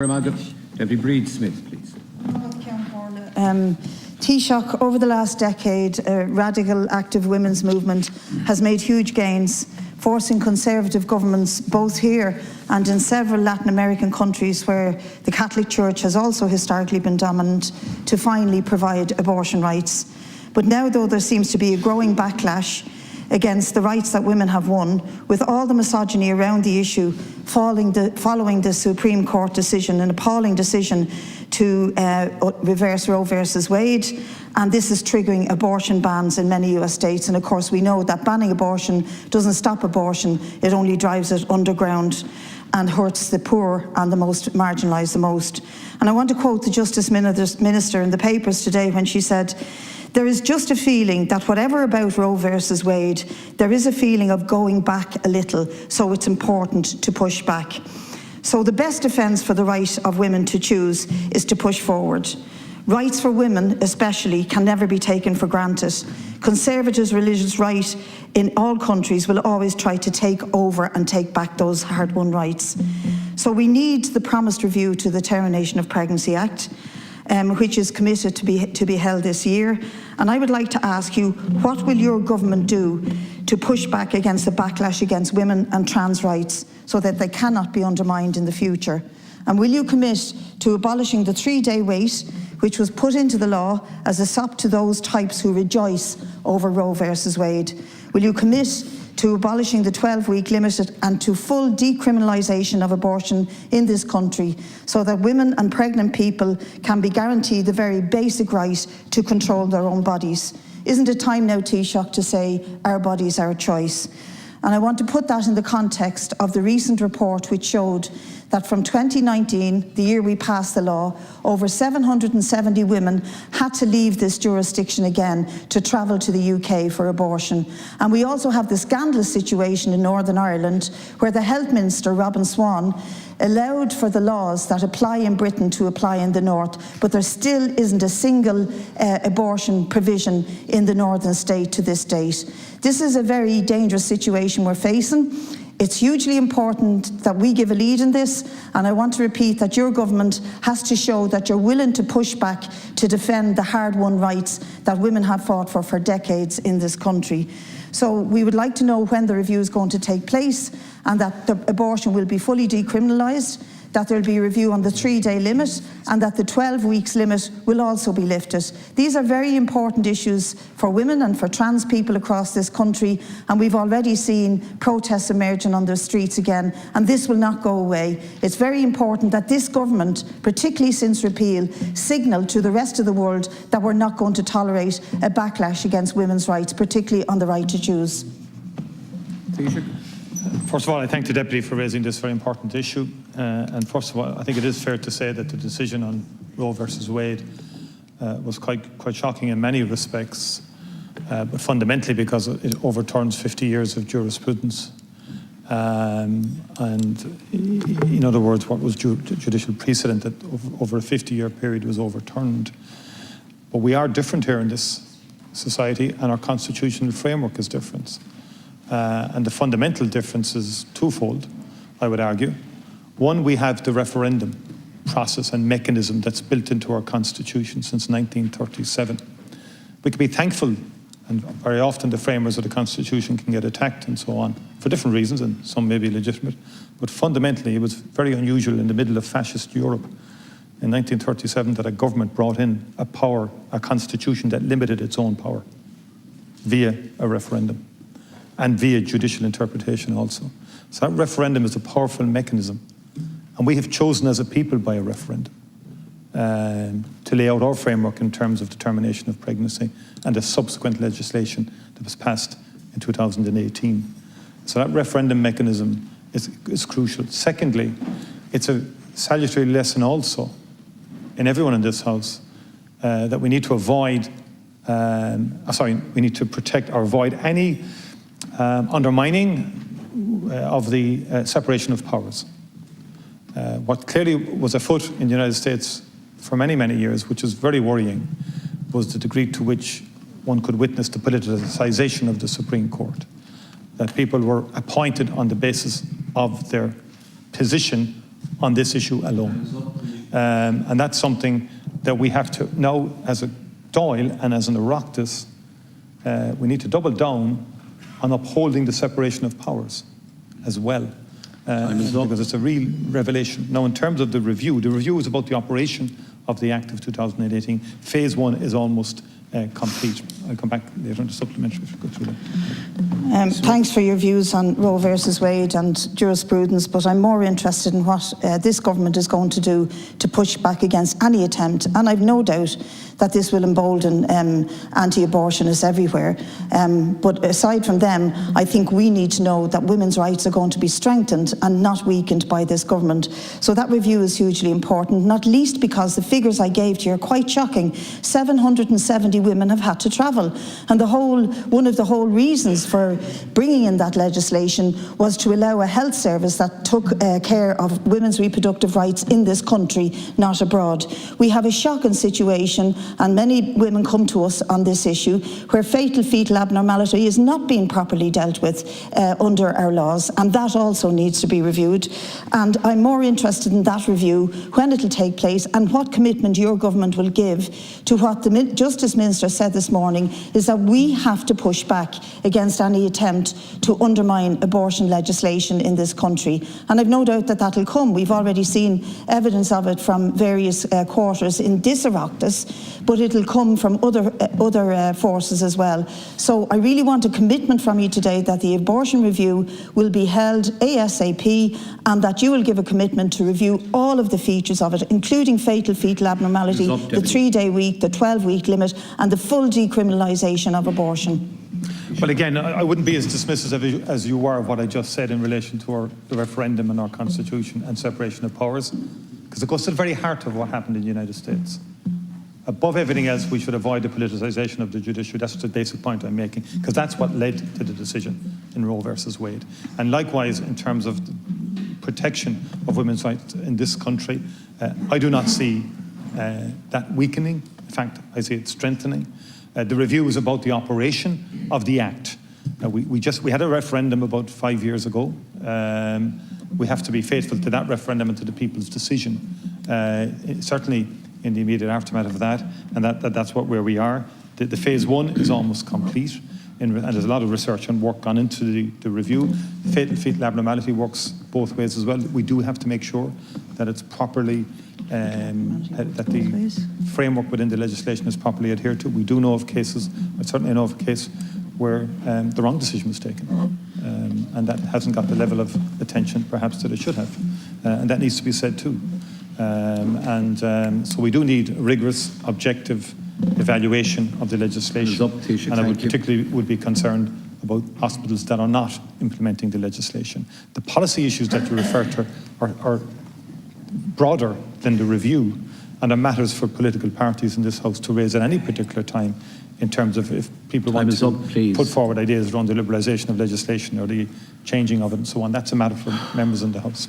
Deputy Brid Smith, please. Taoiseach, over the last decade, a radical active women's movement has made huge gains, forcing Conservative governments both here and in several Latin American countries where the Catholic Church has also historically been dominant to finally provide abortion rights. But now, though, there seems to be a growing backlash against the rights that women have won, with all the misogyny around the issue following the Supreme Court decision, an appalling decision to reverse Roe versus Wade, and this is triggering abortion bans in many US states. And of course we know that banning abortion doesn't stop abortion, it only drives it underground and hurts the poor and the most marginalised the most. And I want to quote the Justice Minister in the papers today when she said, "There is just a feeling that whatever about Roe versus Wade, there is a feeling of going back a little, so it's important to push back." So the best defence for the right of women to choose is to push forward. Rights for women especially can never be taken for granted. Conservatives' religious right in all countries will always try to take over and take back those hard-won rights. So we need the promised review to the Termination of Pregnancy Act, which is committed to be held this year. And I would like to ask you, what will your government do to push back against the backlash against women and trans rights so that they cannot be undermined in the future? And will you commit to abolishing the 3-day wait, which was put into the law as a sop to those types who rejoice over Roe versus Wade? Will you commit to abolishing the 12-week limit and to full decriminalisation of abortion in this country so that women and pregnant people can be guaranteed the very basic right to control their own bodies? Isn't it time now, Taoiseach, to say our bodies, our choice? And I want to put that in the context of the recent report which showed that from 2019, the year we passed the law, over 770 women had to leave this jurisdiction again to travel to the UK for abortion. And we also have the scandalous situation in Northern Ireland where the Health Minister, Robin Swan, allowed for the laws that apply in Britain to apply in the north, but there still isn't a single abortion provision in the northern state to this date. This is a very dangerous situation we're facing. It's hugely important that we give a lead in this, and I want to repeat that your government has to show that you're willing to push back to defend the hard-won rights that women have fought for decades in this country. So we would like to know when the review is going to take place and that the abortion will be fully decriminalised, that there will be a review on the 3-day limit and that the 12 weeks limit will also be lifted. These are very important issues for women and for trans people across this country, and we've already seen protests emerging on the streets again, and this will not go away. It's very important that this government, particularly since repeal, signal to the rest of the world that we're not going to tolerate a backlash against women's rights, particularly on the right to choose. First of all, I thank the Deputy for raising this very important issue. And first of all, I think it is fair to say that the decision on Roe versus Wade was quite shocking in many respects, but fundamentally because it overturns 50 years of jurisprudence. And in other words, what was judicial precedent that over a 50-year period was overturned. But we are different here in this society, and our constitutional framework is different. And the fundamental difference is twofold, I would argue. One, we have the referendum process and mechanism that's built into our constitution since 1937. We can be thankful, and very often the framers of the constitution can get attacked and so on, for different reasons, and some may be legitimate, but fundamentally it was very unusual in the middle of fascist Europe in 1937 that a government brought in a constitution that limited its own power via a referendum and via judicial interpretation also. So that referendum is a powerful mechanism, and we have chosen as a people by a referendum to lay out our framework in terms of determination of pregnancy and the subsequent legislation that was passed in 2018. So that referendum mechanism is crucial. Secondly, it's a salutary lesson also in everyone in this House that we need to avoid, we need to protect or avoid any undermining of the separation of powers. What clearly was afoot in the United States for many, many years, which is very worrying, was the degree to which one could witness the politicization of the Supreme Court. That people were appointed on the basis of their position on this issue alone. And that's something that we have to now, as a Dáil and as an Oireachtas, we need to double down on upholding the separation of powers as well. Because it's a real revelation. Now, in terms of the review is about the operation of the Act of 2018. Phase 1 is almost complete. I'll come back later on the supplementary if we go through that. Thanks for your views on Roe versus Wade and jurisprudence, but I'm more interested in what this government is going to do to push back against any attempt, and I've no doubt that this will embolden anti-abortionists everywhere. But aside from them, I think we need to know that women's rights are going to be strengthened and not weakened by this government. So that review is hugely important, not least because the figures I gave to you are quite shocking. 770 women have had to travel, and one of the whole reasons for bringing in that legislation was to allow a health service that took care of women's reproductive rights in this country, not abroad. We have a shocking situation, and many women come to us on this issue, where fatal fetal abnormality is not being properly dealt with under our laws, and that also needs to be reviewed. And I'm more interested in that review, when it'll take place, and what commitment your government will give to what the Justice Minister said this morning, is that we have to push back against any attempt to undermine abortion legislation in this country. And I've no doubt that that'll come. We've already seen evidence of it from various quarters in this Oireachtas, but it'll come from other forces as well. So I really want a commitment from you today that the abortion review will be held ASAP, and that you will give a commitment to review all of the features of it, including fatal fetal abnormality, the 3-day week, the 12-week limit, and the full decriminalisation of abortion. Well, again, I wouldn't be as dismissive as you were of what I just said in relation to the referendum and our constitution and separation of powers, because it goes to the very heart of what happened in the United States. Above everything else, we should avoid the politicisation of the judiciary. That's the basic point I'm making, because that's what led to the decision in Roe versus Wade. And likewise, in terms of the protection of women's rights in this country, I do not see that weakening. In fact, I see it strengthening. The review is about the operation of the Act. We had a referendum about 5 years ago. We have to be faithful to that referendum and to the people's decision. Certainly in the immediate aftermath of that, and that's where we are. The phase 1 is almost complete, and there's a lot of research and work gone into the review. Fetal abnormality works both ways as well. We do have to make sure that it's properly that the framework within the legislation is properly adhered to. We do know of cases, I certainly know of a case where the wrong decision was taken, and that hasn't got the level of attention perhaps that it should have, and that needs to be said too. So we do need rigorous, objective evaluation of the legislation, and I would particularly would be concerned about hospitals that are not implementing the legislation. The policy issues that you refer to are broader than the review, and are matters for political parties in this House to raise at any particular time, in terms of if people want to put forward ideas around the liberalisation of legislation or the changing of it and so on. That's a matter for members in the House.